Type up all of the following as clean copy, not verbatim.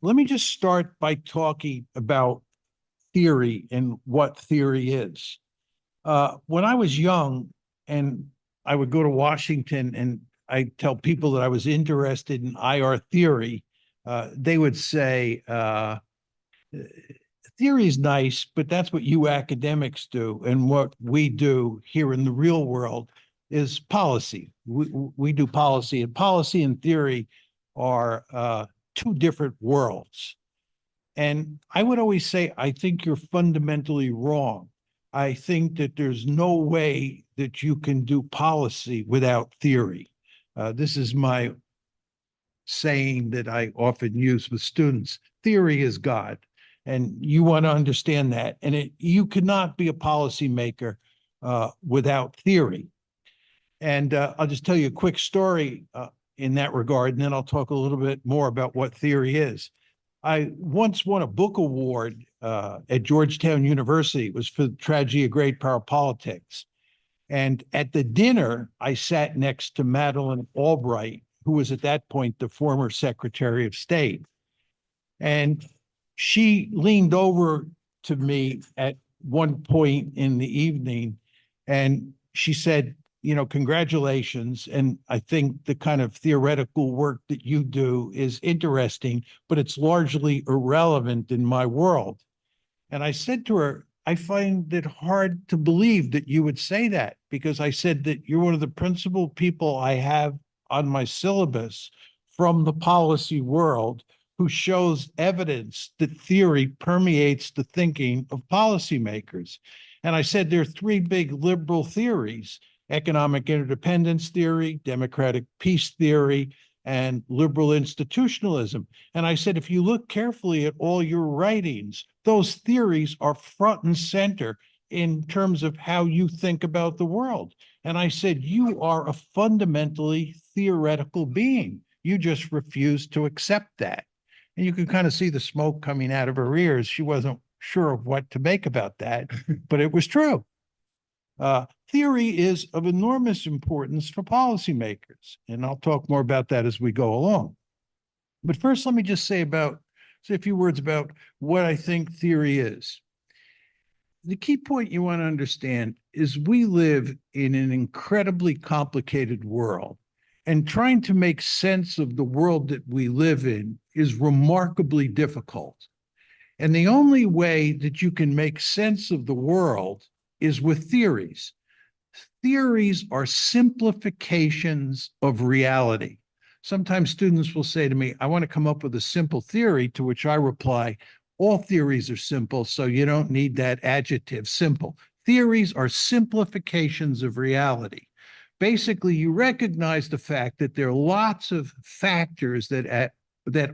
Let me just start by talking about theory and what theory is. When I was young and I would go to Washington and I tell people that I was interested in IR theory, they would say, theory is nice, but that's what you academics do. And what we do here in the real world is policy. We do policy, and policy and theory are two different worlds. And I would always say, I think you're fundamentally wrong. I think that there's no way that you can do policy without theory. This is my saying that I often use with students. Theory is God, and you want to understand that. And you cannot be a policymaker without theory. And I'll just tell you a quick story in that regard, and then I'll talk a little bit more about what theory is. I once won a book award at Georgetown University. It was for the tragedy of great power politics. And at the dinner, I sat next to Madeleine Albright, who was at that point the former Secretary of State. And she leaned over to me at one point in the evening and she said, you know, congratulations. And I think the kind of theoretical work that you do is interesting, but it's largely irrelevant in my world. And I said to her, I find it hard to believe that you would say that, because I said that you're one of the principal people I have on my syllabus from the policy world who shows evidence that theory permeates the thinking of policymakers. And I said there are three big liberal theories: economic interdependence theory, democratic peace theory, and liberal institutionalism. And I said, if you look carefully at all your writings, those theories are front and center in terms of how you think about the world. And I said, you are a fundamentally theoretical being. You just refuse to accept that. And you can kind of see the smoke coming out of her ears. She wasn't sure of what to make about that, but it was true. Theory is of enormous importance for policymakers, and I'll talk more about that as we go along. But first, let me just say a few words about what I think theory is. The key point you want to understand is we live in an incredibly complicated world, and trying to make sense of the world that we live in is remarkably difficult. And the only way that you can make sense of the world is with theories. Theories are simplifications of reality. Sometimes students will say to me, I want to come up with a simple theory, to which I reply, all theories are simple, so you don't need that adjective, simple. Theories are simplifications of reality. Basically, you recognize the fact that there are lots of factors that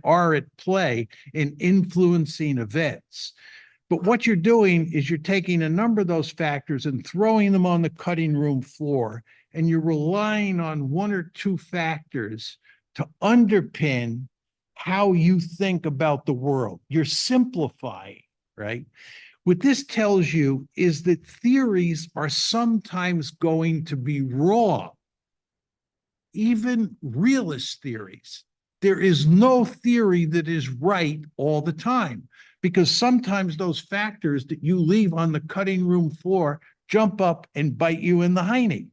are at play in influencing events. But what you're doing is you're taking a number of those factors and throwing them on the cutting room floor, and you're relying on one or two factors to underpin how you think about the world. You're simplifying, right? What this tells you is that theories are sometimes going to be wrong, even realist theories. There is no theory that is right all the time, because sometimes those factors that you leave on the cutting room floor jump up and bite you in the hiney.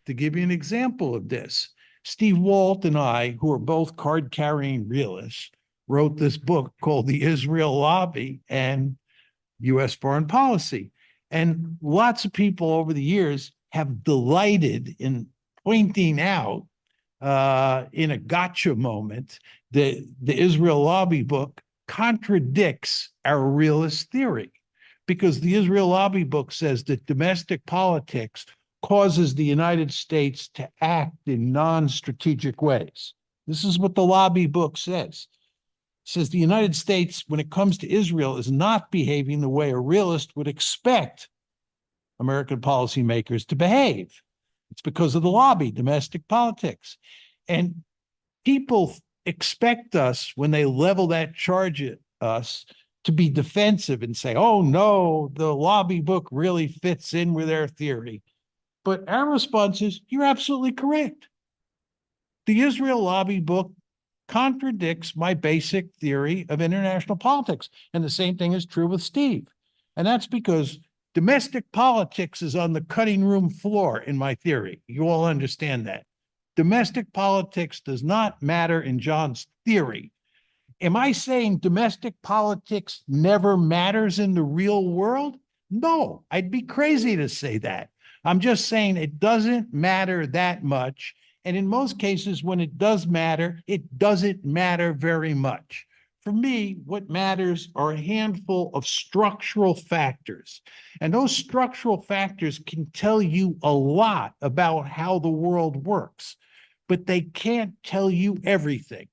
To give you an example of this, Steve Walt and I, who are both card-carrying realists, wrote this book called The Israel Lobby and U.S. Foreign Policy. And lots of people over the years have delighted in pointing out in a gotcha moment that the Israel Lobby book contradicts our realist theory, because the Israel Lobby book says that domestic politics causes the United States to act in non-strategic ways. This is what the Lobby book says. It says the United States, when it comes to Israel, is not behaving the way a realist would expect American policymakers to behave. It's because of the lobby, domestic politics. And people expect us, when they level that charge at us, to be defensive and say, oh no, the lobby book really fits in with their theory. But our response is, you're absolutely correct. The Israel Lobby book contradicts my basic theory of international politics. And the same thing is true with Steve. And that's because domestic politics is on the cutting room floor in my theory. You all understand that. Domestic politics does not matter in John's theory. Am I saying domestic politics never matters in the real world? No, I'd be crazy to say that. I'm just saying it doesn't matter that much. And in most cases, when it does matter, it doesn't matter very much. For me, what matters are a handful of structural factors. And those structural factors can tell you a lot about how the world works, but they can't tell you everything.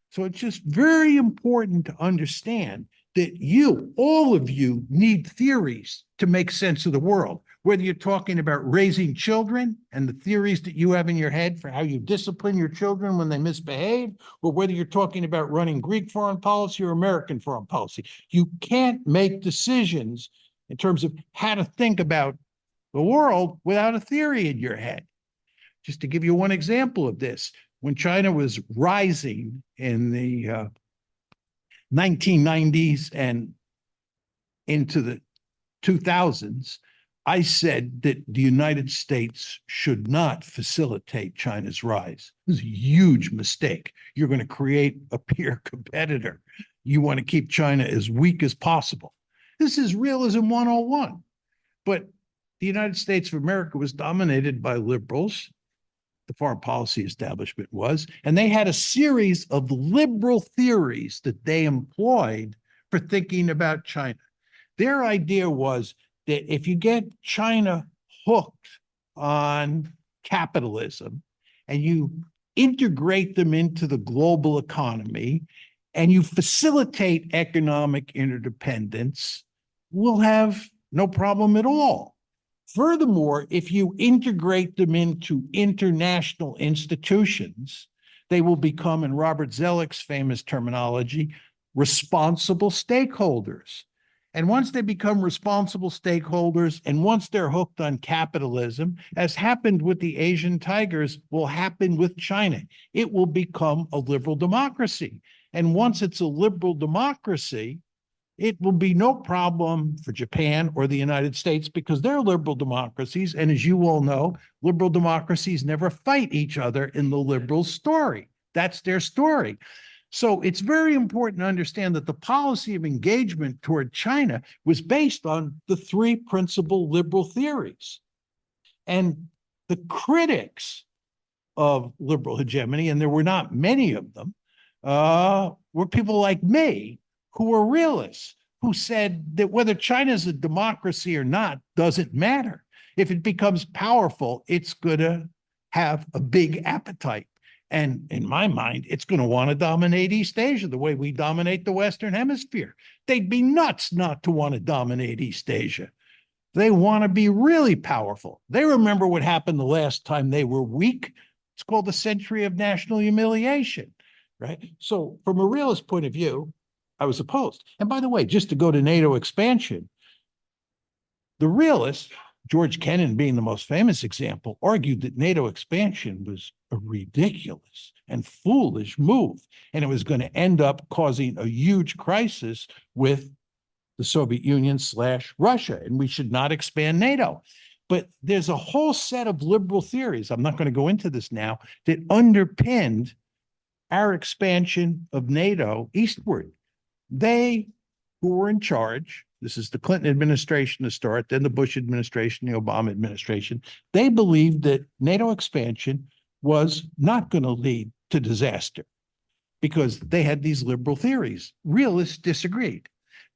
So it's just very important to understand that you, all of you, need theories to make sense of the world. Whether you're talking about raising children and the theories that you have in your head for how you discipline your children when they misbehave, or whether you're talking about running Greek foreign policy or American foreign policy, you can't make decisions in terms of how to think about the world without a theory in your head. Just to give you one example of this, when China was rising in the 1990s and into the 2000s, I said that the United States should not facilitate China's rise. It was a huge mistake. You're going to create a peer competitor. You want to keep China as weak as possible. This is realism 101. But the United States of America was dominated by liberals. The foreign policy establishment was, and they had a series of liberal theories that they employed for thinking about China. Their idea was that if you get China hooked on capitalism and you integrate them into the global economy and you facilitate economic interdependence, we'll have no problem at all. Furthermore, if you integrate them into international institutions, they will become, in Robert Zelek's famous terminology, responsible stakeholders. And once they become responsible stakeholders, and once they're hooked on capitalism, as happened with the Asian tigers, will happen with China. It will become a liberal democracy. And once it's a liberal democracy, it will be no problem for Japan or the United States because they're liberal democracies. And as you all know, liberal democracies never fight each other in the liberal story. That's their story. So it's very important to understand that the policy of engagement toward China was based on the three principal liberal theories. And the critics of liberal hegemony, and there were not many of them, were people like me who were realists, who said that whether China is a democracy or not doesn't matter. If it becomes powerful, it's going to have a big appetite. And in my mind, it's going to want to dominate East Asia the way we dominate the Western Hemisphere. They'd be nuts not to want to dominate East Asia. They want to be really powerful. They remember what happened the last time they were weak. It's called the century of national humiliation, right? So from a realist point of view, I was opposed. And by the way, just to go to NATO expansion, the realists, George Kennan being the most famous example, argued that NATO expansion was a ridiculous and foolish move, and it was going to end up causing a huge crisis with the Soviet Union / Russia, and we should not expand NATO. But there's a whole set of liberal theories, I'm not going to go into this now, that underpinned our expansion of NATO eastward. They who were in charge, this is the Clinton administration to start, then the Bush administration, the Obama administration, they believed that NATO expansion was not going to lead to disaster because they had these liberal theories. Realists disagreed.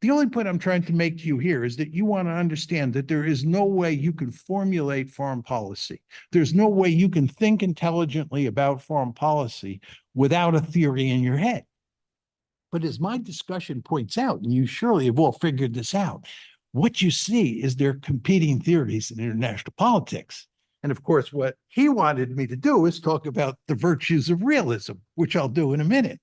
The only point I'm trying to make to you here is that you want to understand that there is no way you can formulate foreign policy. There's no way you can think intelligently about foreign policy without a theory in your head. But as my discussion points out, and you surely have all figured this out, what you see is there are competing theories in international politics. And of course, what he wanted me to do is talk about the virtues of realism, which I'll do in a minute.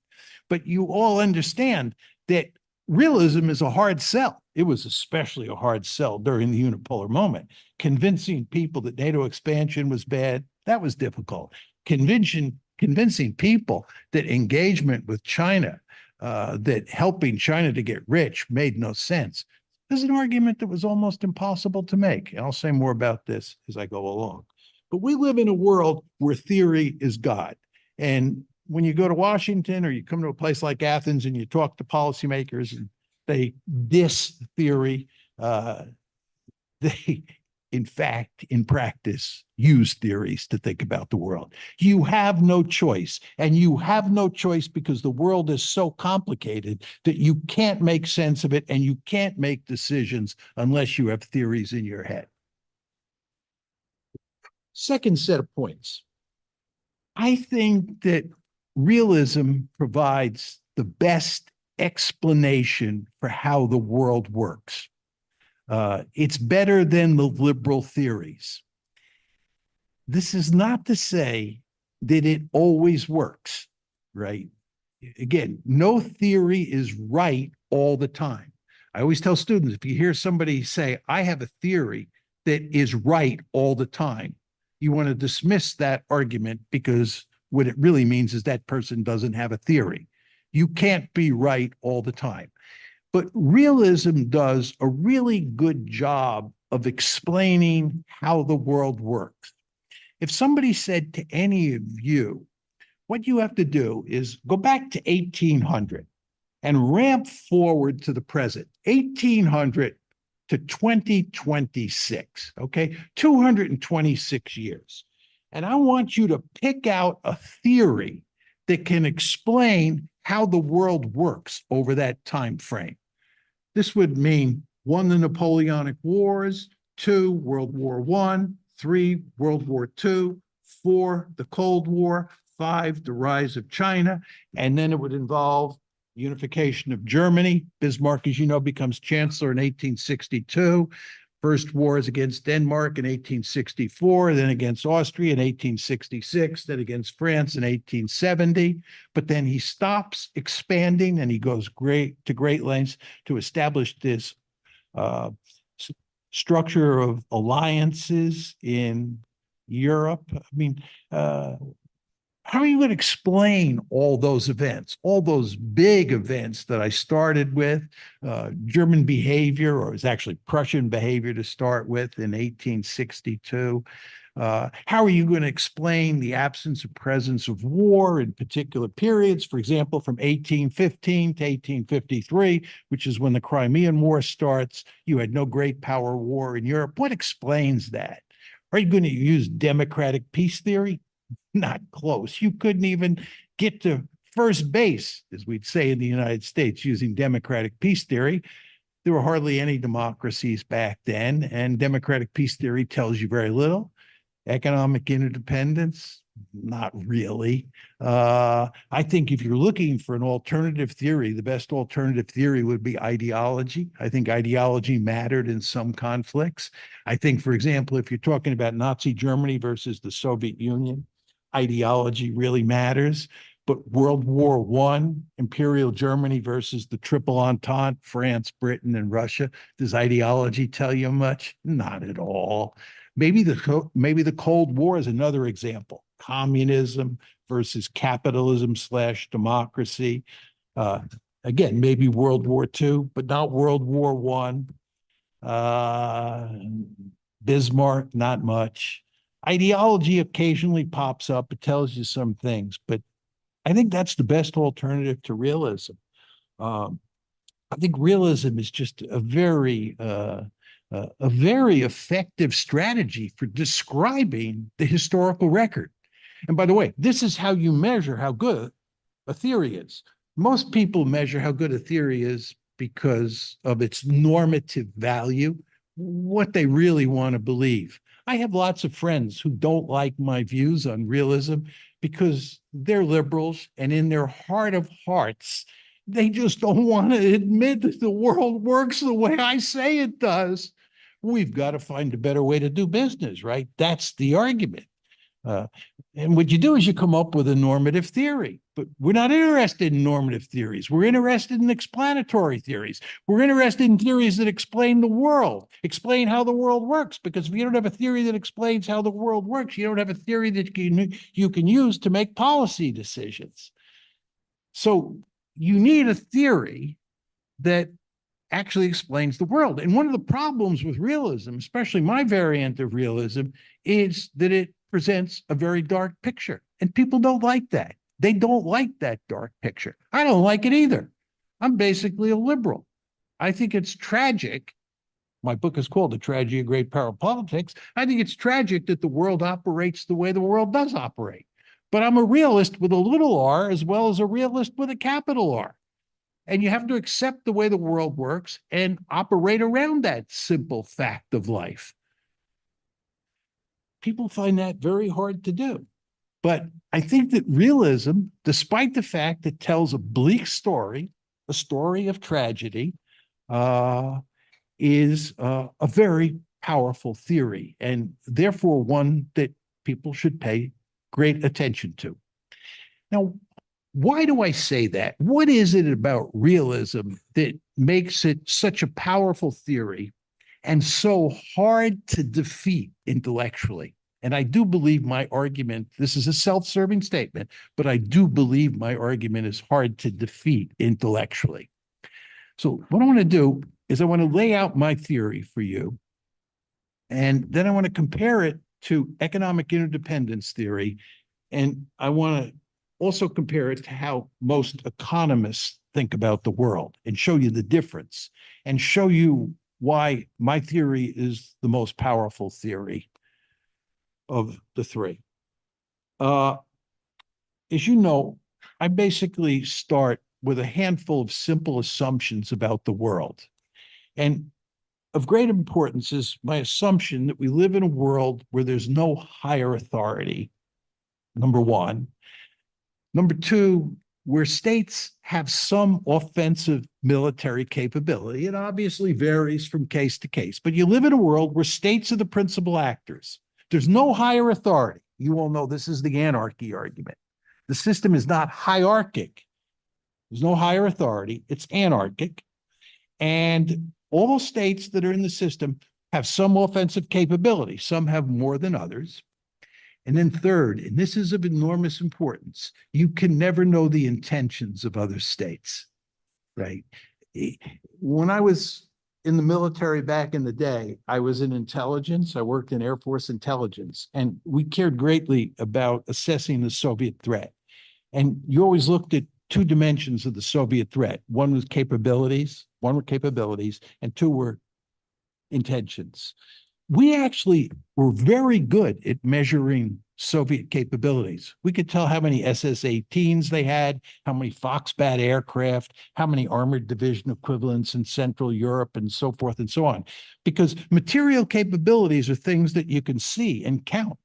But you all understand that realism is a hard sell. It was especially a hard sell during the unipolar moment. Convincing people that NATO expansion was bad, that was difficult. Convincing convincing people that engagement with China, that helping China to get rich made no sense. There's an argument that was almost impossible to make. And I'll say more about this as I go along. But we live in a world where theory is God. And when you go to Washington or you come to a place like Athens and you talk to policymakers and they diss theory, they, in fact, in practice, use theories to think about the world. You have no choice, and you have no choice because the world is so complicated that you can't make sense of it and you can't make decisions unless you have theories in your head. Second set of points. I think that realism provides the best explanation for how the world works. It's better than the liberal theories. This is not to say that it always works, right? Again, no theory is right all the time. I always tell students, if you hear somebody say, I have a theory that is right all the time, you want to dismiss that argument because what it really means is that person doesn't have a theory. You can't be right all the time. But realism does a really good job of explaining how the world works. If somebody said to any of you, what you have to do is go back to 1800 and ramp forward to the present, 1800 to 2026, okay? 226 years. And I want you to pick out a theory that can explain how the world works over that time frame. This would mean 1, the Napoleonic Wars, 2, World War I, 3, World War II, 4, the Cold War, 5, the rise of China, and then it would involve unification of Germany. Bismarck, as you know, becomes chancellor in 1862. First war is against Denmark in 1864, then against Austria in 1866, then against France in 1870. But then he stops expanding and he goes to great lengths to establish this structure of alliances in Europe. I mean, how are you going to explain all those events, all those big events that I started with, German behavior, or it was actually Prussian behavior to start with in 1862? How are you going to explain the absence or presence of war in particular periods? For example, from 1815 to 1853, which is when the Crimean War starts, you had no great power war in Europe. What explains that? Are you going to use democratic peace theory? Not close. You couldn't even get to first base, as we'd say in the United States, using democratic peace theory. There were hardly any democracies back then, and democratic peace theory tells you very little. Economic interdependence, not really. I think if you're looking for an alternative theory, the best alternative theory would be ideology. I think ideology mattered in some conflicts. I think, for example, if you're talking about Nazi Germany versus the Soviet Union, ideology really matters. But World War I, Imperial Germany versus the Triple Entente, France, Britain, and Russia, does ideology tell you much? Not at all. Maybe the Cold War is another example. Communism versus capitalism / democracy. Again, maybe World War II, but not World War I. Bismarck, not much. Ideology occasionally pops up. It tells you some things, but I think that's the best alternative to realism. I think realism is just a very effective strategy for describing the historical record. And by the way, this is how you measure how good a theory is. Most people measure how good a theory is because of its normative value, what they really want to believe. I have lots of friends who don't like my views on realism because they're liberals, and in their heart of hearts, they just don't want to admit that the world works the way I say it does. We've got to find a better way to do business, right? That's the argument. And what you do is you come up with a normative theory. But we're not interested in normative theories. We're interested in explanatory theories. We're interested in theories that explain the world, explain how the world works. Because if you don't have a theory that explains how the world works, you don't have a theory that you can use to make policy decisions. So you need a theory that actually explains the world. And one of the problems with realism, especially my variant of realism, is that it presents a very dark picture. And people don't like that. They don't like that dark picture. I don't like it either. I'm basically a liberal. I think it's tragic. My book is called The Tragedy of Great Power Politics. I think it's tragic that the world operates the way the world does operate. But I'm a realist with a little r as well as a realist with a capital R. And you have to accept the way the world works and operate around that simple fact of life. People find that very hard to do. But I think that realism, despite the fact it tells a bleak story, a story of tragedy, is a very powerful theory, and therefore one that people should pay great attention to. Now, why do I say that? What is it about realism that makes it such a powerful theory and so hard to defeat intellectually? And I do believe my argument, this is a self-serving statement, but I do believe my argument is hard to defeat intellectually. So what I want to do is I want to lay out my theory for you, and then I want to compare it to economic interdependence theory, and I want to also compare it to how most economists think about the world and show you the difference and show you why my theory is the most powerful theory of the three. As you know, I basically start with a handful of simple assumptions about the world. And of great importance is my assumption that we live in a world where there's no higher authority, number one. Number two, where states have some offensive military capability. It obviously varies from case to case, but you live in a world where states are the principal actors. There's no higher authority. You all know this is the anarchy argument. The system is not hierarchic. There's no higher authority. It's anarchic. And all those states that are in the system have some offensive capability. Some have more than others. And then third, and this is of enormous importance, you can never know the intentions of other states, right? When I was in the military back in the day, I was in intelligence. I worked in Air Force intelligence, and we cared greatly about assessing the Soviet threat. And you always looked at two dimensions of the Soviet threat. One was capabilities, and two were intentions. We actually were very good at measuring Soviet capabilities. We could tell how many SS-18s they had, how many Foxbat aircraft, how many armored division equivalents in Central Europe, and so forth and so on. Because material capabilities are things that you can see and count.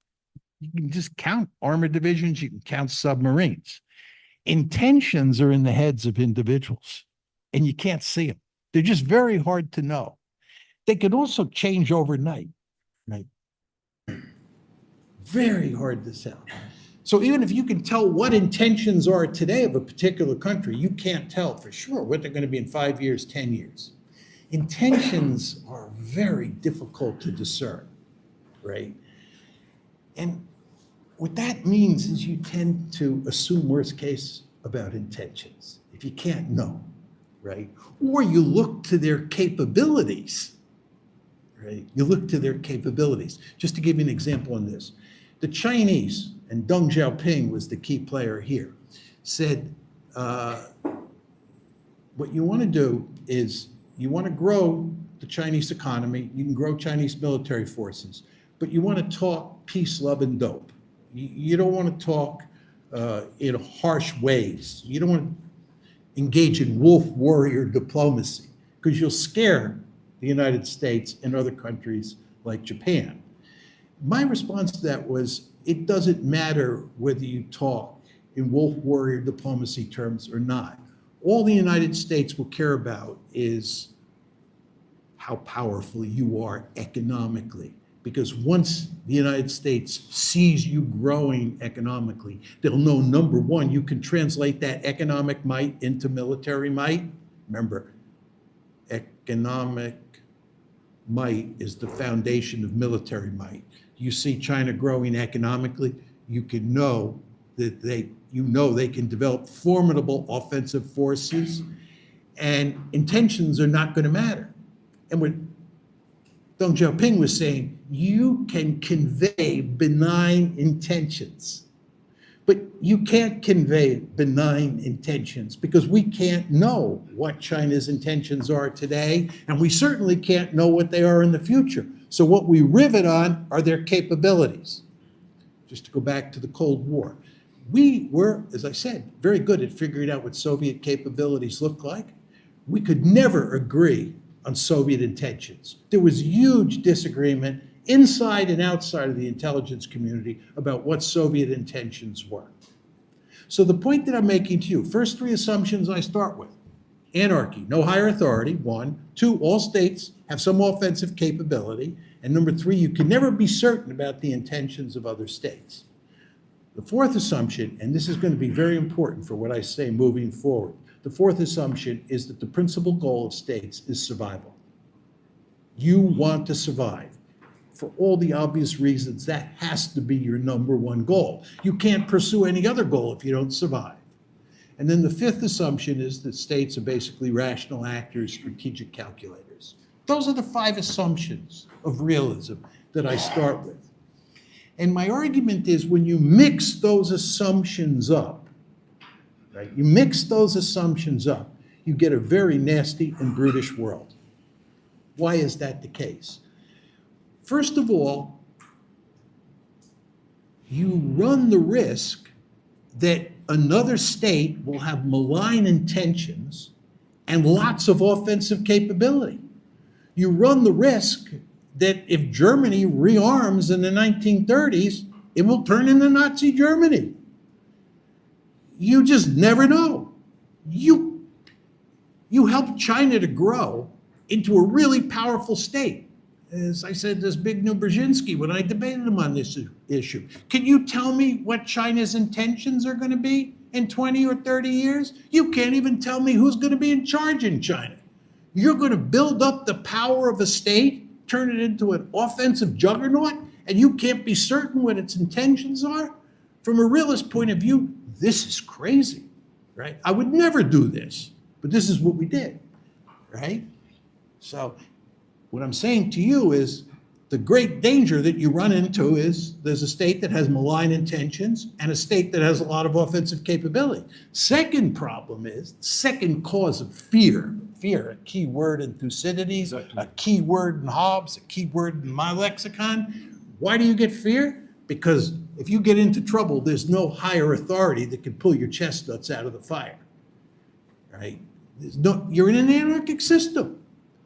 You can just count armored divisions, you can count submarines. Intentions are in the heads of individuals, and you can't see them. They're just very hard to know. They could also change overnight, right? Very hard to tell. So even if you can tell what intentions are today of a particular country, you can't tell for sure what they're going to be in 5 years, 10 years. Intentions are very difficult to discern, right? And what that means is you tend to assume worst case about intentions if you can't know, right? Or you look to their capabilities, right? You look to their capabilities. Just to give you an example on this, the Chinese, and Deng Xiaoping was the key player here, said, what you want to do is you want to grow the Chinese economy, you can grow Chinese military forces, but you want to talk peace, love, and dope. You don't want to talk in harsh ways. You don't want to engage in wolf warrior diplomacy because you'll scare the United States and other countries like Japan. My response to that was, it doesn't matter whether you talk in wolf warrior diplomacy terms or not. All the United States will care about is how powerful you are economically, Because once the United States sees you growing economically, they'll know, number one, you can translate that economic might into military might. Remember, economic might is the foundation of military might. You see China growing economically, you can know that they can develop formidable offensive forces, and intentions are not going to matter. And what Deng Xiaoping was saying, you can convey benign intentions, but you can't convey benign intentions because we can't know what China's intentions are today, and we certainly can't know what they are in the future. So what we rivet on are their capabilities. Just to go back to the Cold War, we were, as I said, very good at figuring out what Soviet capabilities look like. We could never agree on Soviet intentions. There was huge disagreement inside and outside of the intelligence community about what Soviet intentions were. So the point that I'm making to you, first three assumptions I start with: anarchy, no higher authority, one. Two, all states have some offensive capability. And number three, you can never be certain about the intentions of other states. The fourth assumption, and this is going to be very important for what I say moving forward, the fourth assumption is that the principal goal of states is survival. You want to survive. For all the obvious reasons, that has to be your number one goal. You can't pursue any other goal if you don't survive. And then the fifth assumption is that states are basically rational actors, strategic calculators. Those are the five assumptions of realism that I start with. And my argument is when you mix those assumptions up, right, you mix those assumptions up, you get a very nasty and brutish world. Why is that the case? First of all, you run the risk that another state will have malign intentions and lots of offensive capability. You run the risk that if Germany rearms in the 1930s, it will turn into Nazi Germany. You just never know. You help China to grow into a really powerful state. As I said, this big new Brzezinski, when I debated him on this issue, can you tell me what China's intentions are going to be in 20 or 30 years? You can't even tell me who's going to be in charge in China. You're going to build up the power of a state, turn it into an offensive juggernaut, and you can't be certain what its intentions are? From a realist point of view, this is crazy, right? I would never do this, but this is what we did, right? So what I'm saying to you is the great danger that you run into is there's a state that has malign intentions and a state that has a lot of offensive capability. Second problem is, second cause of fear, a key word in Thucydides, exactly. A key word in Hobbes, a key word in my lexicon. Why do you get fear? Because if you get into trouble, there's no higher authority that can pull your chestnuts out of the fire, right? You're in an anarchic system.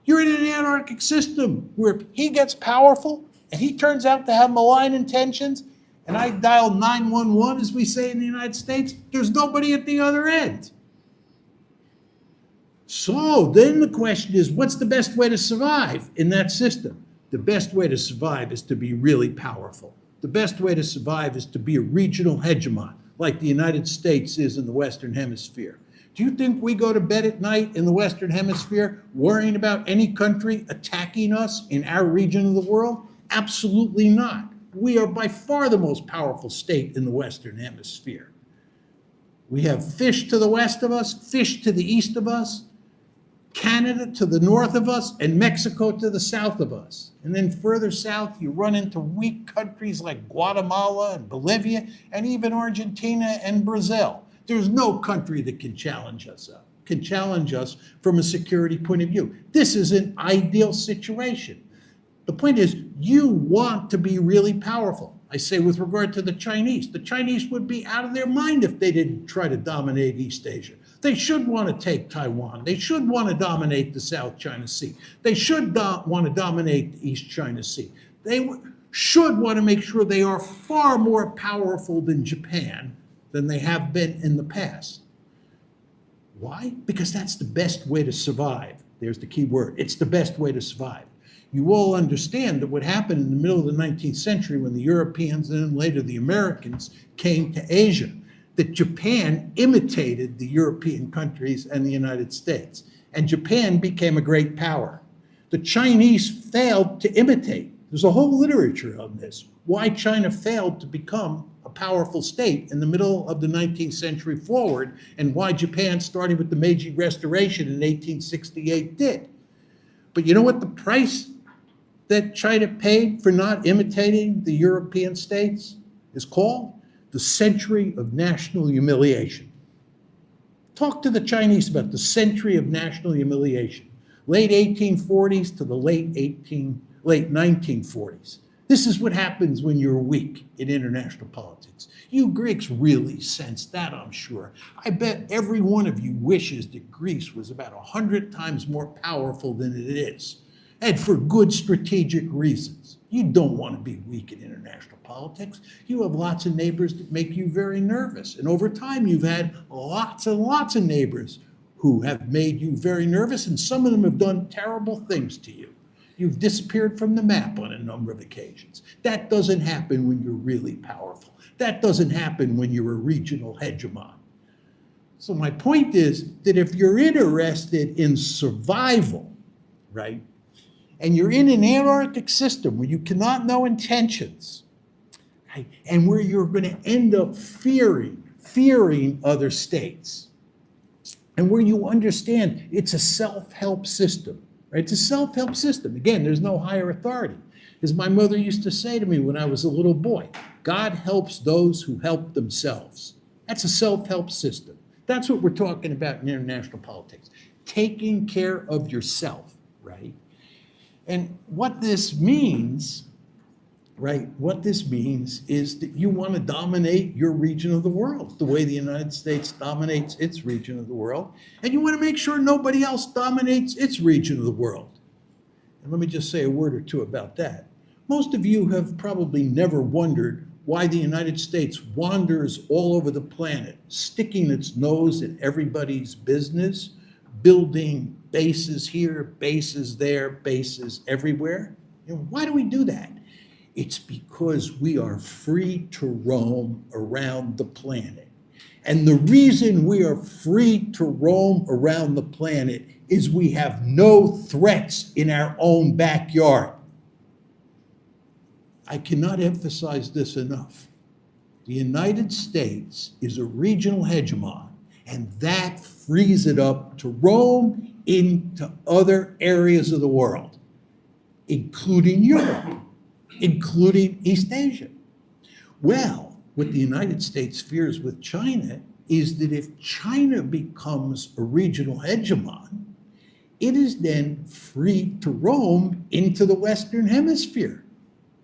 You're in an anarchic system where he gets powerful and he turns out to have malign intentions, and I dial 911, as we say in the United States, there's nobody at the other end. So then the question is, what's the best way to survive in that system? The best way to survive is to be really powerful. The best way to survive is to be a regional hegemon, like the United States is in the Western Hemisphere. Do you think we go to bed at night in the Western Hemisphere worrying about any country attacking us in our region of the world? Absolutely not. We are by far the most powerful state in the Western Hemisphere. We have fish to the west of us, fish to the east of us, Canada to the north of us, and Mexico to the south of us. And then further south, you run into weak countries like Guatemala and Bolivia, and even Argentina and Brazil. There's no country that can challenge us from a security point of view. This is an ideal situation. The point is, you want to be really powerful. I say with regard to the Chinese would be out of their mind if they didn't try to dominate East Asia. They should want to take Taiwan. They should want to dominate the South China Sea. They should want to dominate the East China Sea. They should want to make sure they are far more powerful than Japan than they have been in the past. Why? Because that's the best way to survive. There's the key word. It's the best way to survive. You all understand that what happened in the middle of the 19th century when the Europeans and then later the Americans came to Asia, that Japan imitated the European countries and the United States, and Japan became a great power. The Chinese failed to imitate. There's a whole literature on this, why China failed to become a powerful state in the middle of the 19th century forward, and why Japan, starting with the Meiji Restoration in 1868, did. But you know what the price that China paid for not imitating the European states is called? The century of national humiliation. Talk to the Chinese about the century of national humiliation, late 1840s to the late 1940s. This is what happens when you're weak in international politics. You Greeks really sense that, I'm sure. I bet every one of you wishes that Greece was about 100 times more powerful than it is, and for good strategic reasons. You don't want to be weak in international politics. You have lots of neighbors that make you very nervous. And over time, you've had lots and lots of neighbors who have made you very nervous, and some of them have done terrible things to you. You've disappeared from the map on a number of occasions. That doesn't happen when you're really powerful. That doesn't happen when you're a regional hegemon. So my point is that if you're interested in survival, right, and you're in an anarchic system where you cannot know intentions, right, and where you're going to end up fearing other states, and where you understand it's a self-help system, right? It's a self-help system. Again, there's no higher authority. As my mother used to say to me when I was a little boy, God helps those who help themselves. That's a self-help system. That's what we're talking about in international politics. Taking care of yourself, right? And what this means, right, what this means is that you want to dominate your region of the world the way the United States dominates its region of the world, and you want to make sure nobody else dominates its region of the world. And let me just say a word or two about that. Most of you have probably never wondered why the United States wanders all over the planet, sticking its nose in everybody's business, building bases here, bases there, bases everywhere. You know, why do we do that? It's because we are free to roam around the planet. And the reason we are free to roam around the planet is we have no threats in our own backyard. I cannot emphasize this enough. The United States is a regional hegemon, and that frees it up to roam into other areas of the world, including Europe, including East Asia. Well, what the United States fears with China is that if China becomes a regional hegemon, it is then free to roam into the Western Hemisphere.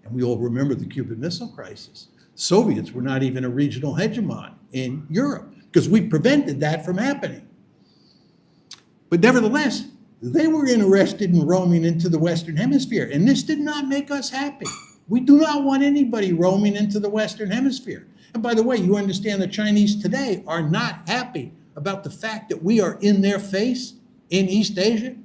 And we all remember the Cuban Missile Crisis. Soviets were not even a regional hegemon in Europe because we prevented that from happening. But nevertheless, they were interested in roaming into the Western Hemisphere, and this did not make us happy. We do not want anybody roaming into the Western Hemisphere. And by the way, you understand the Chinese today are not happy about the fact that we are in their face in East Asia,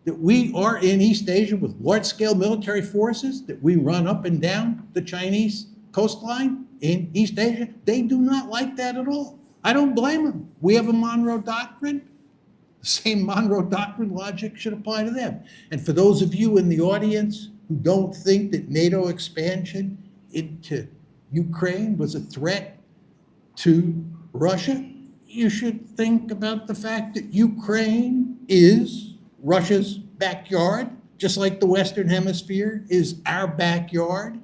that we are in East Asia with large-scale military forces, that we run up and down the Chinese coastline in East Asia. They do not like that at all. I don't blame them. We have a Monroe Doctrine. The same Monroe Doctrine logic should apply to them. And for those of you in the audience who don't think that NATO expansion into Ukraine was a threat to Russia, you should think about the fact that Ukraine is Russia's backyard, just like the Western Hemisphere is our backyard.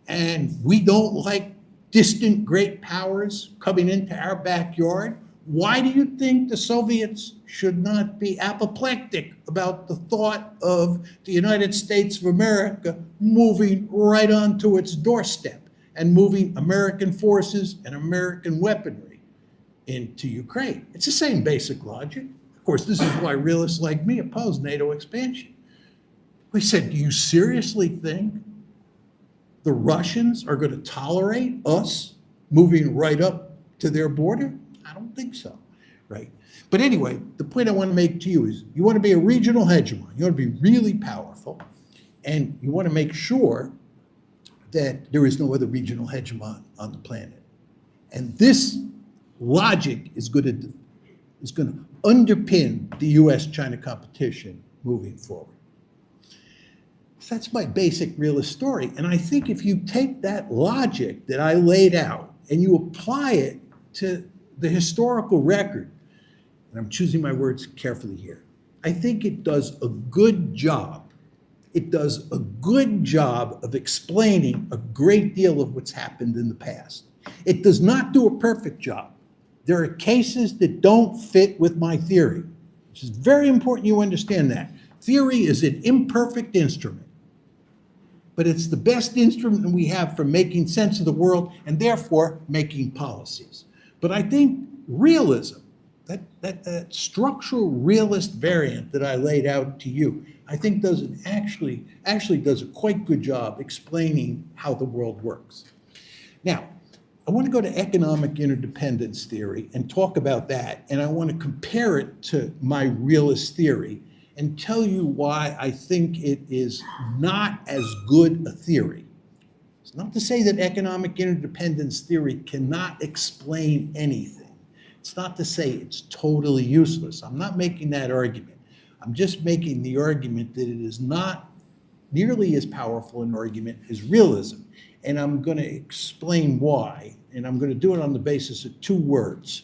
And we don't like distant great powers coming into our backyard. Why do you think the Soviets should not be apoplectic about the thought of the United States of America moving right onto its doorstep and moving American forces and American weaponry into Ukraine? It's the same basic logic. Of course, this is why realists like me oppose NATO expansion. We said, do you seriously think the Russians are going to tolerate us moving right up to their border? I don't think so, right? But anyway, the point I want to make to you is you want to be a regional hegemon. You want to be really powerful. And you want to make sure that there is no other regional hegemon on the planet. And this logic is going to underpin the US-China competition moving forward. So that's my basic realist story. And I think if you take that logic that I laid out and you apply it to the historical record, and I'm choosing my words carefully here, I think it does a good job. It does a good job of explaining a great deal of what's happened in the past. It does not do a perfect job. There are cases that don't fit with my theory, which is very important you understand that. Theory is an imperfect instrument, but it's the best instrument we have for making sense of the world and therefore making policies. But I think realism, that structural realist variant that I laid out to you, I think actually does a quite good job explaining how the world works. Now, I want to go to economic interdependence theory and talk about that, and I want to compare it to my realist theory and tell you why I think it is not as good a theory. It's not to say that economic interdependence theory cannot explain anything. It's not to say it's totally useless. I'm not making that argument. I'm just making the argument that it is not nearly as powerful an argument as realism. And I'm going to explain why. And I'm going to do it on the basis of two words.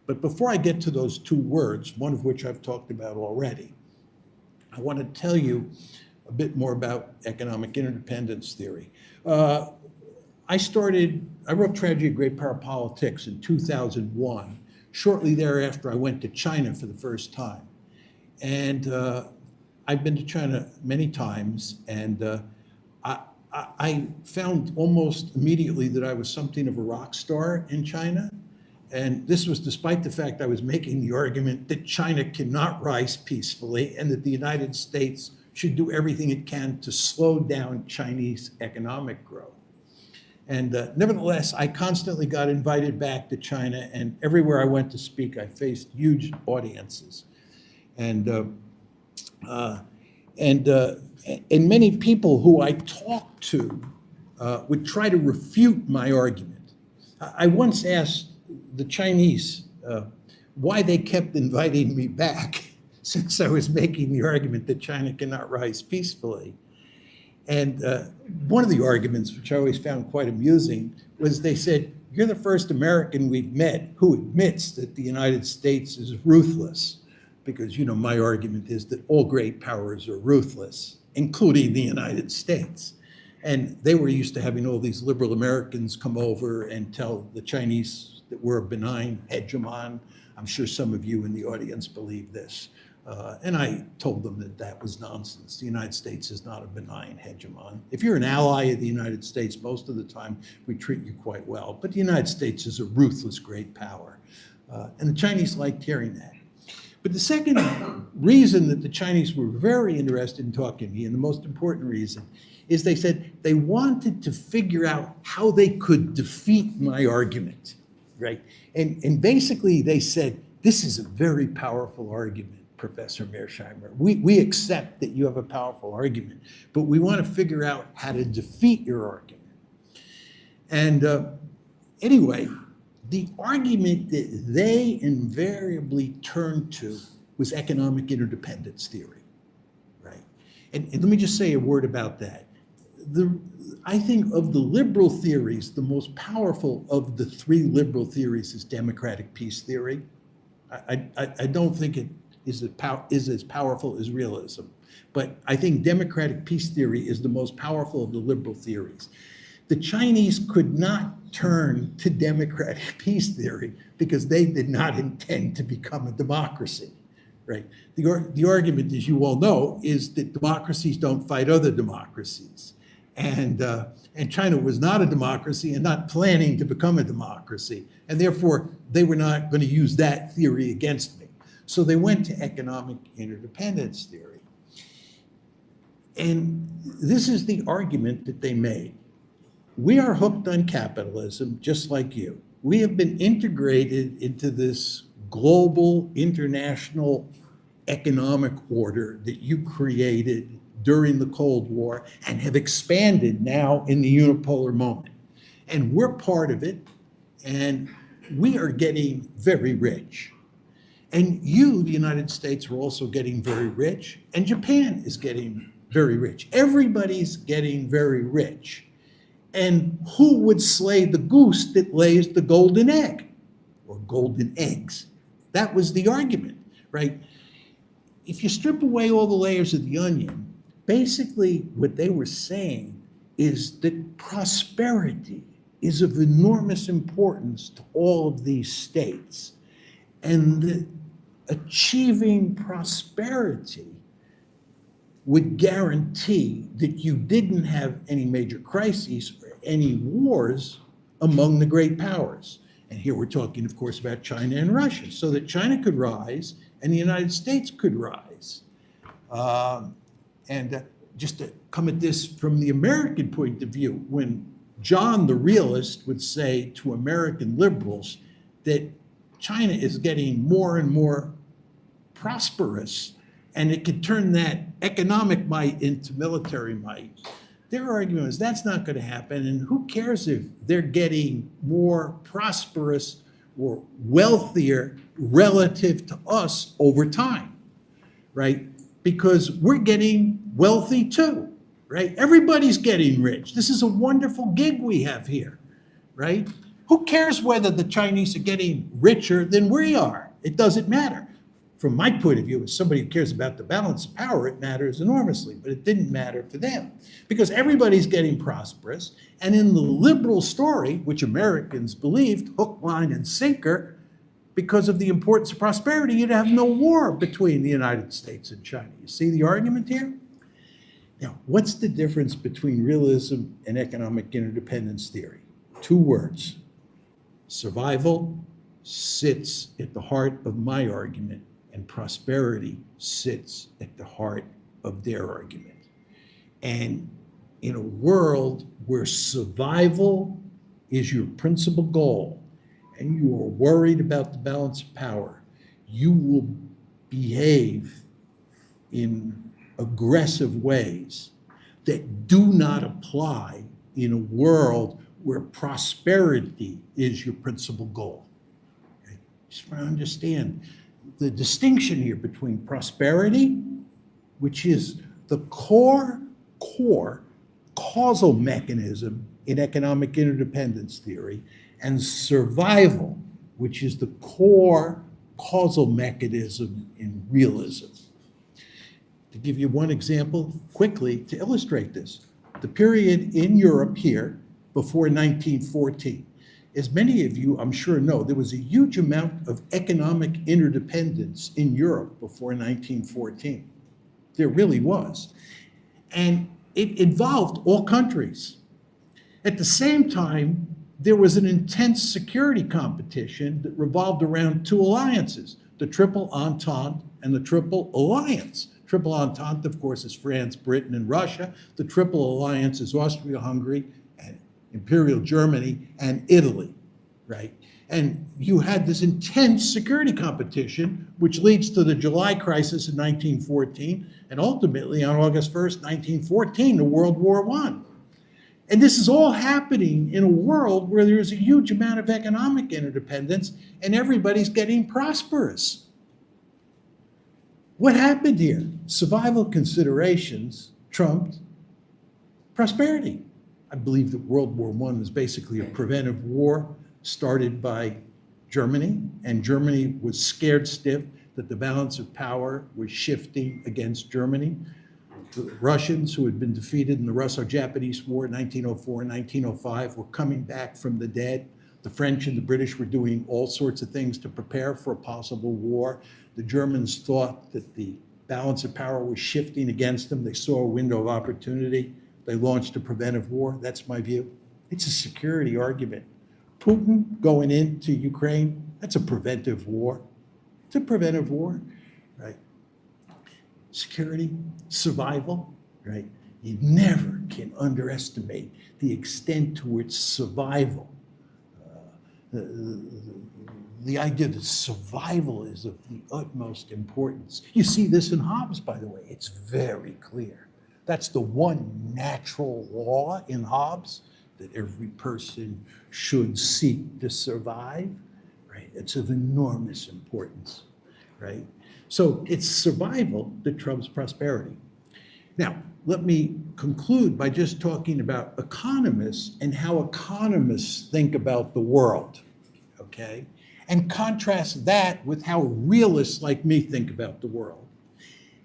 But before I get to those two words, one of which I've talked about already, I want to tell you a bit more about economic interdependence theory. I wrote Tragedy of Great Power Politics in 2001. Shortly thereafter, I went to China for the first time. And I've been to China many times, and I found almost immediately that I was something of a rock star in China. And this was despite the fact I was making the argument that China cannot rise peacefully and that the United States should do everything it can to slow down Chinese economic growth. And nevertheless, I constantly got invited back to China, and everywhere I went to speak, I faced huge audiences. And many people who I talked to would try to refute my argument. I once asked the Chinese why they kept inviting me back since I was making the argument that China cannot rise peacefully. And one of the arguments, which I always found quite amusing, was they said, "You're the first American we've met who admits that the United States is ruthless." Because, you know, my argument is that all great powers are ruthless, including the United States. And they were used to having all these liberal Americans come over and tell the Chinese that we're a benign hegemon. I'm sure some of you in the audience believe this. And I told them that that was nonsense. The United States is not a benign hegemon. If you're an ally of the United States, most of the time we treat you quite well. But the United States is a ruthless great power. And the Chinese liked hearing that. But the second reason that the Chinese were very interested in talking to me, and the most important reason, is they said they wanted to figure out how they could defeat my argument, right? And basically they said, this is a very powerful argument, Professor Mearsheimer. We accept that you have a powerful argument, but we want to figure out how to defeat your argument. And anyway, the argument that they invariably turned to was economic interdependence theory, right? And let me just say a word about that. I think of the liberal theories, the most powerful of the three liberal theories is democratic peace theory. I don't think it is as powerful as realism, but I think democratic peace theory is the most powerful of the liberal theories. The Chinese could not turn to democratic peace theory because they did not intend to become a democracy, right? The argument, as you all know, is that democracies don't fight other democracies. And China was not a democracy and not planning to become a democracy. And therefore, they were not going to use that theory against me. So they went to economic interdependence theory. And this is the argument that they made. We are hooked on capitalism, just like you. We have been integrated into this global international economic order that you created during the Cold War and have expanded now in the unipolar moment. And we're part of it, and we are getting very rich. And you, the United States, are also getting very rich, and Japan is getting very rich. Everybody's getting very rich. And who would slay the goose that lays the golden egg or golden eggs? That was the argument, right? If you strip away all the layers of the onion, basically what they were saying is that prosperity is of enormous importance to all of these states. And that achieving prosperity would guarantee that you didn't have any major crises or any wars among the great powers. And here we're talking, of course, about China and Russia, so that China could rise and the United States could rise. Just to come at this from the American point of view, when John the realist would say to American liberals that China is getting more and more prosperous and it could turn that economic might into military might, their argument is that's not going to happen, and who cares if they're getting more prosperous or wealthier relative to us over time, right? Because we're getting wealthy too, right? Everybody's getting rich. This is a wonderful gig we have here, right? Who cares whether the Chinese are getting richer than we are? It doesn't matter. From my point of view, as somebody who cares about the balance of power, it matters enormously, but it didn't matter for them because everybody's getting prosperous. And in the liberal story, which Americans believed, hook, line, and sinker, because of the importance of prosperity, you'd have no war between the United States and China. You see the argument here? Now, what's the difference between realism and economic interdependence theory? 2 words. Survival sits at the heart of my argument, and prosperity sits at the heart of their argument. And in a world where survival is your principal goal, and you are worried about the balance of power, you will behave in aggressive ways that do not apply in a world where prosperity is your principal goal. Okay? Just want to understand the distinction here between prosperity, which is the core causal mechanism in economic interdependence theory, and survival, which is the core causal mechanism in realism. To give you one example quickly to illustrate this, the period in Europe here before 1914. As many of you, I'm sure, know, there was a huge amount of economic interdependence in Europe before 1914. There really was. And it involved all countries. At the same time, there was an intense security competition that revolved around 2 alliances, the Triple Entente and the Triple Alliance. Triple Entente, of course, is France, Britain, and Russia. The Triple Alliance is Austria-Hungary and Imperial Germany and Italy, right? And you had this intense security competition, which leads to the July crisis in 1914, and ultimately on August 1st, 1914, to World War I. And this is all happening in a world where there's a huge amount of economic interdependence and everybody's getting prosperous. What happened here? Survival considerations trumped prosperity. I believe that World War I was basically a preventive war started by Germany, and Germany was scared stiff that the balance of power was shifting against Germany. The Russians, who had been defeated in the Russo-Japanese War in 1904 and 1905, were coming back from the dead. The French and the British were doing all sorts of things to prepare for a possible war. The Germans thought that the balance of power was shifting against them. They saw a window of opportunity. They launched a preventive war. That's my view. It's a security argument. Putin going into Ukraine, that's a preventive war. It's a preventive war, right? Security, survival, right? You never can underestimate the extent to which survival, the idea that survival is of the utmost importance. You see this in Hobbes, by the way. It's very clear. That's the one natural law in Hobbes, that every person should seek to survive, right? It's of enormous importance, right? So it's survival that trumps prosperity. Now, let me conclude by just talking about economists and how economists think about the world, okay? And contrast that with how realists like me think about the world.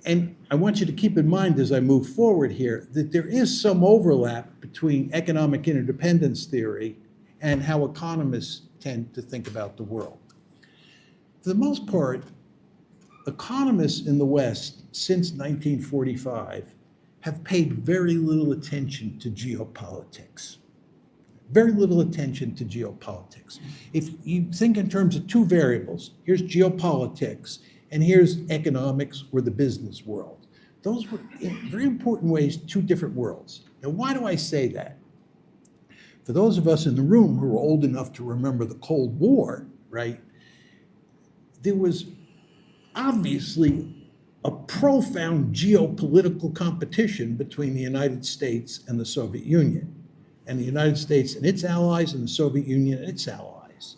And I want you to keep in mind as I move forward here that there is some overlap between economic interdependence theory and how economists tend to think about the world. For the most part, economists in the West since 1945 have paid very little attention to geopolitics. Very little attention to geopolitics. If you think in terms of two variables, here's geopolitics and here's economics or the business world. Those were, in very important ways, two different worlds. Now, why do I say that? For those of us in the room who are old enough to remember the Cold War, right, there was obviously a profound geopolitical competition between the United States and the Soviet Union, and the United States and its allies, and the Soviet Union and its allies.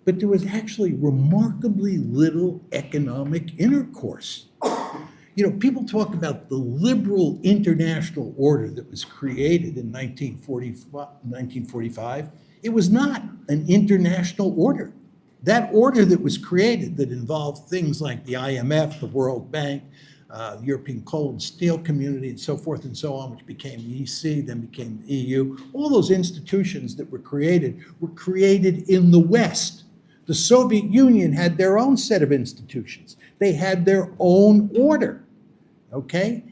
But there was actually remarkably little economic intercourse. You know, people talk about the liberal international order that was created in 1945. It was not an international order. That order that was created that involved things like the IMF, the World Bank, the European Coal and Steel Community, and so forth and so on, which became the EC, then became the EU. All those institutions that were created in the West. The Soviet Union had their own set of institutions. They had their own order, okay?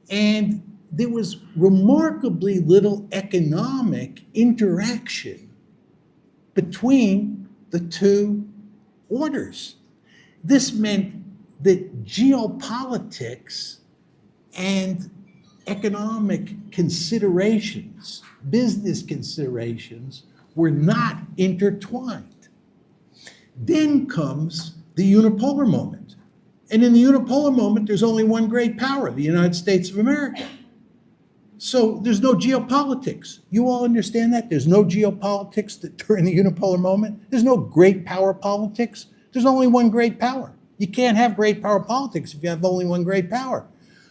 And there was remarkably little economic interaction between the two orders. This meant that geopolitics and economic considerations, business considerations, were not intertwined. Then comes the unipolar moment. And in the unipolar moment, there's only one great power, the United States of America. So there's no geopolitics. You all understand that? There's no geopolitics during the unipolar moment. There's no great power politics. There's only one great power. You can't have great power politics if you have only one great power.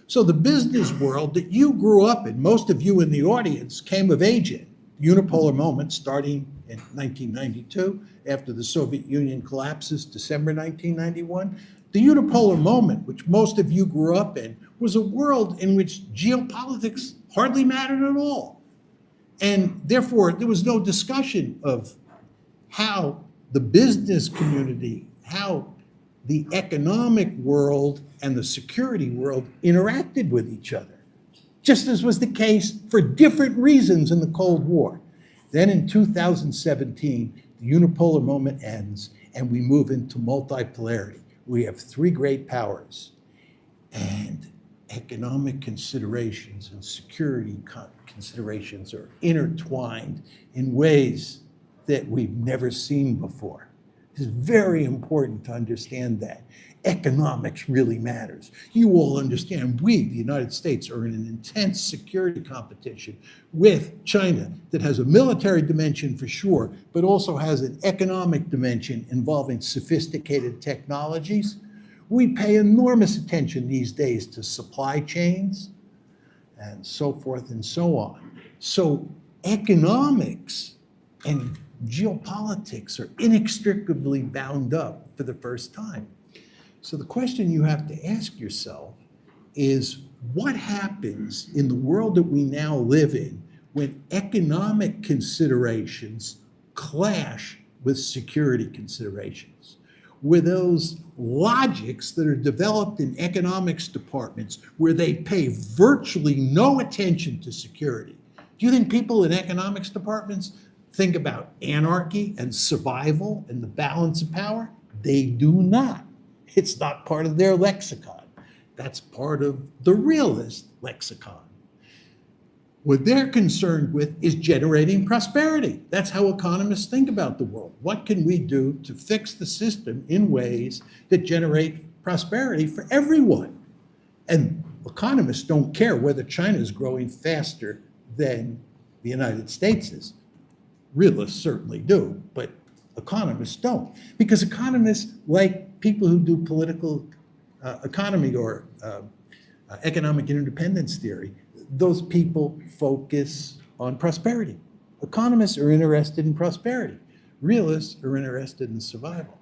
So the business world that you grew up in, most of you in the audience came of age in, unipolar moment starting in 1992, after the Soviet Union collapses, December 1991. The unipolar moment, which most of you grew up in, was a world in which geopolitics hardly mattered at all. And therefore, there was no discussion of how the business community, how the economic world and the security world interacted with each other, just as was the case for different reasons in the Cold War. Then in 2017, the unipolar moment ends and we move into multipolarity. We have three great powers, and economic considerations and security considerations are intertwined in ways that we've never seen before. It's very important to understand that. Economics really matters. You all understand we, the United States, are in an intense security competition with China that has a military dimension for sure, but also has an economic dimension involving sophisticated technologies. We pay enormous attention these days to supply chains and so forth and so on. So economics and geopolitics are inextricably bound up for the first time. So the question you have to ask yourself is, what happens in the world that we now live in when economic considerations clash with security considerations? With those logics that are developed in economics departments where they pay virtually no attention to security. Do you think people in economics departments think about anarchy and survival and the balance of power? They do not. It's not part of their lexicon. That's part of the realist lexicon. What they're concerned with is generating prosperity. That's how economists think about the world. What can we do to fix the system in ways that generate prosperity for everyone? And economists don't care whether China is growing faster than the United States is. Realists certainly do, but economists don't. Because economists, like people who do political economy or economic interdependence theory, those people focus on prosperity. Economists are interested in prosperity. Realists are interested in survival.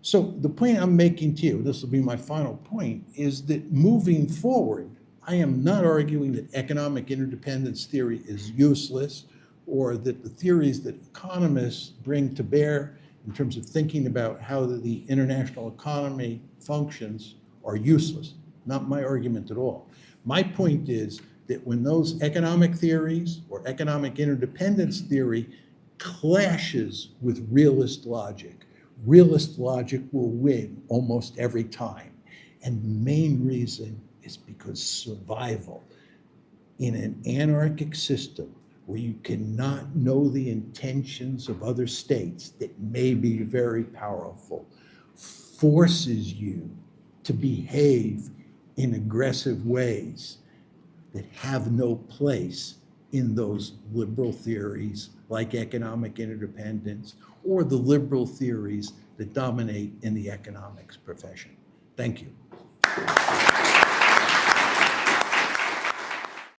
So the point I'm making to you, this will be my final point, is that moving forward, I am not arguing that economic interdependence theory is useless or that the theories that economists bring to bear in terms of thinking about how the international economy functions are useless. Not my argument at all. My point is that when those economic theories or economic interdependence theory clashes with realist logic will win almost every time. And the main reason is because survival in an anarchic system where you cannot know the intentions of other states that may be very powerful forces you to behave in aggressive ways that have no place in those liberal theories like economic interdependence or the liberal theories that dominate in the economics profession. Thank you.